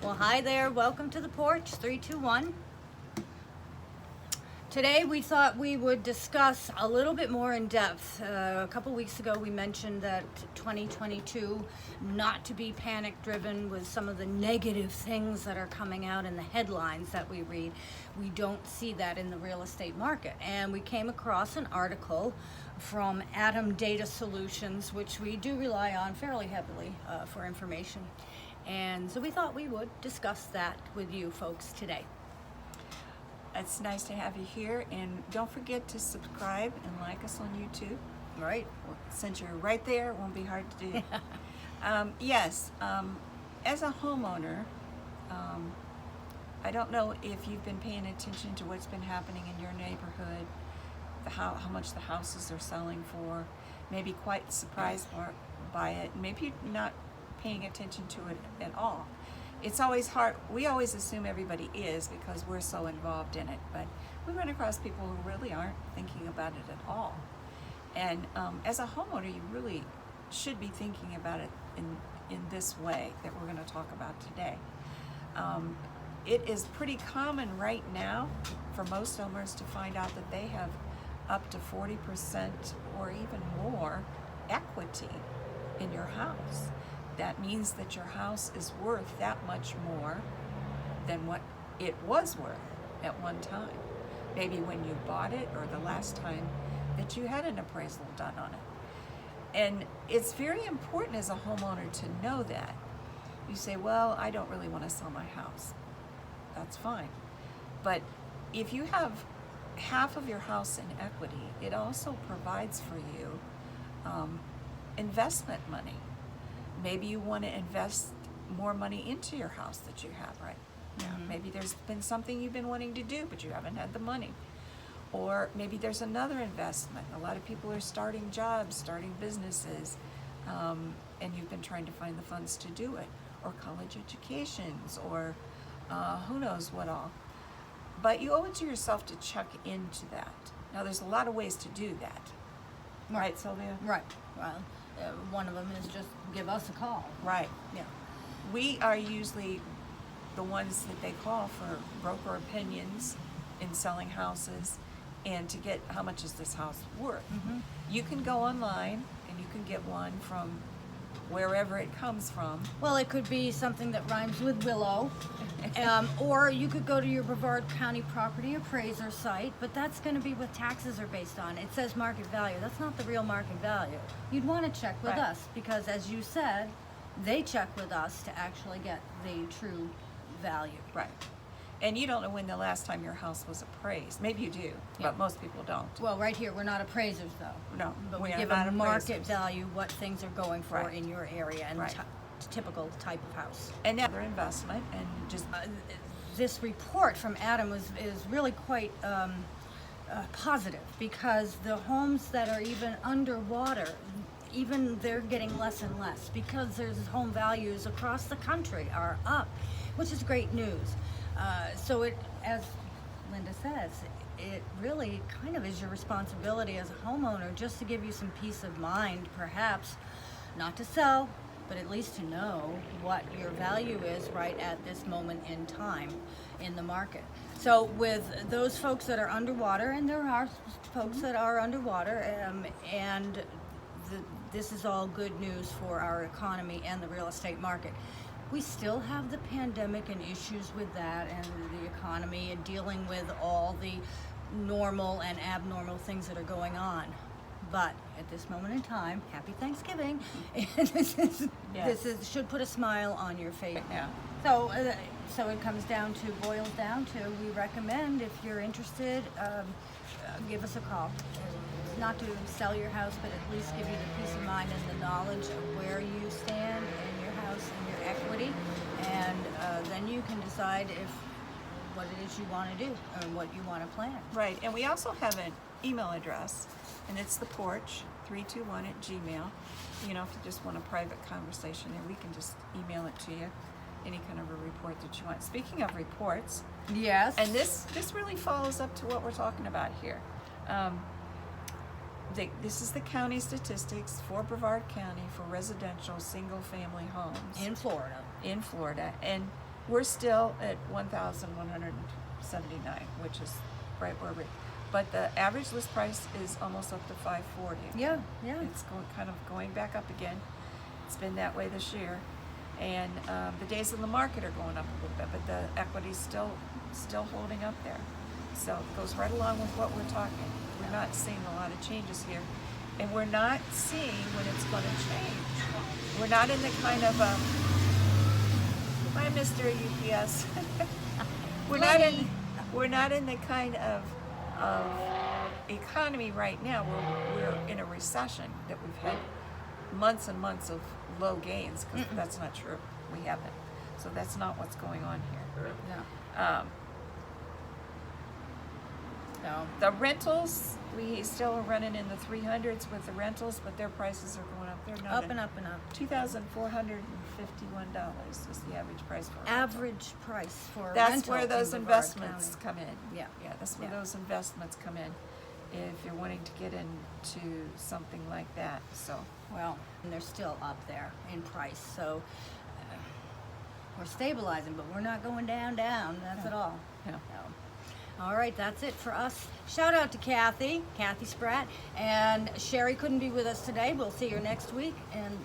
Well, hi there. Welcome to the Porch 321. Today we thought we would discuss a little bit more in depth. A couple weeks ago we mentioned that 2022 not to be panic driven with some of the negative things that are coming out in the headlines that we read. We don't see that in the real estate market. And we came across an article from Adam Data Solutions, which we do rely on fairly heavily for information. And so we thought we would discuss that with you folks today. It's nice to have you here, and don't forget to subscribe and like us on YouTube. Right. Since you're right there, it won't be hard to do. As a homeowner, I don't know if you've been paying attention to what's been happening in your neighborhood, how much the houses are selling for, maybe quite surprised by it, maybe you're not paying attention to it at all. It's always hard. We always assume everybody is because we're so involved in it, but we run across people who really aren't thinking about it at all. And as a homeowner, you really should be thinking about it in this way that we're going to talk about today. It is pretty common right now for most owners to find out that they have up to 40% or even more equity in your house. That means that your house is worth that much more than what it was worth at one time. Maybe when you bought it or the last time that you had an appraisal done on it. And it's very important as a homeowner to know that. You say, well, I don't really want to sell my house. That's fine. But if you have half of your house in equity, it also provides for you investment money. Maybe you want to invest more money into your house that you have right now. Mm-hmm. Maybe there's been something you've been wanting to do, but you haven't had the money. Or maybe there's another investment. A lot of people are starting jobs, starting businesses, and you've been trying to find the funds to do it. Or college educations, or who knows what all. But you owe it to yourself to check into that. Now, there's a lot of ways to do that. Right, Sylvia? Right. Well, one of them is just give us a call. Right. Yeah. We are usually the ones that they call for broker opinions in selling houses and to get how much is this house worth. Mm-hmm. You can go online and you can get one from wherever it comes from. Well, it could be something that rhymes with willow, or you could go to your Brevard County Property Appraiser site, but that's going to be what taxes are based on. It says market value. That's not the real market value. You'd want to check with us because, as you said, they check with us to actually get the true value. Right. And you don't know when the last time your house was appraised. Maybe you do, but most people don't. Well, right here, we're not appraisers, though. No, but we give a market value, what things are going for in your area, and typical type of house. And now their investment, and just this report from Adam is really quite positive because the homes that are even underwater, even they're getting less and less because there's home values across the country are up, which is great news. So it, as Linda says, it really kind of is your responsibility as a homeowner just to give you some peace of mind, perhaps not to sell, but at least to know what your value is right at this moment in time in the market. So with those folks that are underwater, and there are folks that are underwater, this is all good news for our economy and the real estate market. We still have the pandemic and issues with that and the economy and dealing with all the normal and abnormal things that are going on. But at this moment in time, happy Thanksgiving. This should put a smile on your face. Yeah. So it boils down to, we recommend if you're interested, give us a call. Not to sell your house, but at least give you the peace of mind and the knowledge of where you stand in your house and your equity, and then you can decide what it is you want to do and what you want to plan. Right, and we also have an email address, and it's the Porch 321@gmail. You know, if you just want a private conversation there, we can just email it to you, any kind of a report that you want. Speaking of reports, yes, and this really follows up to what we're talking about here. This is the county statistics for Brevard County for residential single-family homes in Florida. And we're still at 1,179, which is right where we. But the average list price is almost up to 540. Yeah, yeah. It's kind of going back up again. It's been that way this year, and the days in the market are going up a little bit, but the equity's still holding up there. So it goes right along with what we're talking. We're not seeing a lot of changes here, and we're not seeing when it's going to change. We're not in the kind of hi, Mr. UPS. We're not in the kind of economy right now where we're in a recession that we've had months and months of low gains, because that's not true. We haven't. So that's not what's going on here. Yeah. No. The rentals, we still are running in the 300s with the rentals, but their prices are going up. They're not Up and up and up. $2,451 is the average price for a rental. Average price for a That's rental where in those Brevard investments County. come in. Yeah. Yeah, that's where Yeah. those investments come in if you're wanting to get into something like that. So, Well, and they're still up there in price, so we're stabilizing, but we're not going down. That's at all. yeah. So, all right, that's it for us. Shout out to Kathy Spratt, and Sherry couldn't be with us today. We'll see her next week. And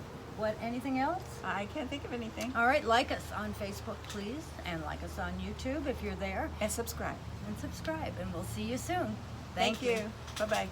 anything else? I can't think of anything. All right, like us on Facebook, please, and like us on YouTube if you're there, And subscribe. and subscribe. And we'll see you soon. Thank you. Bye-bye.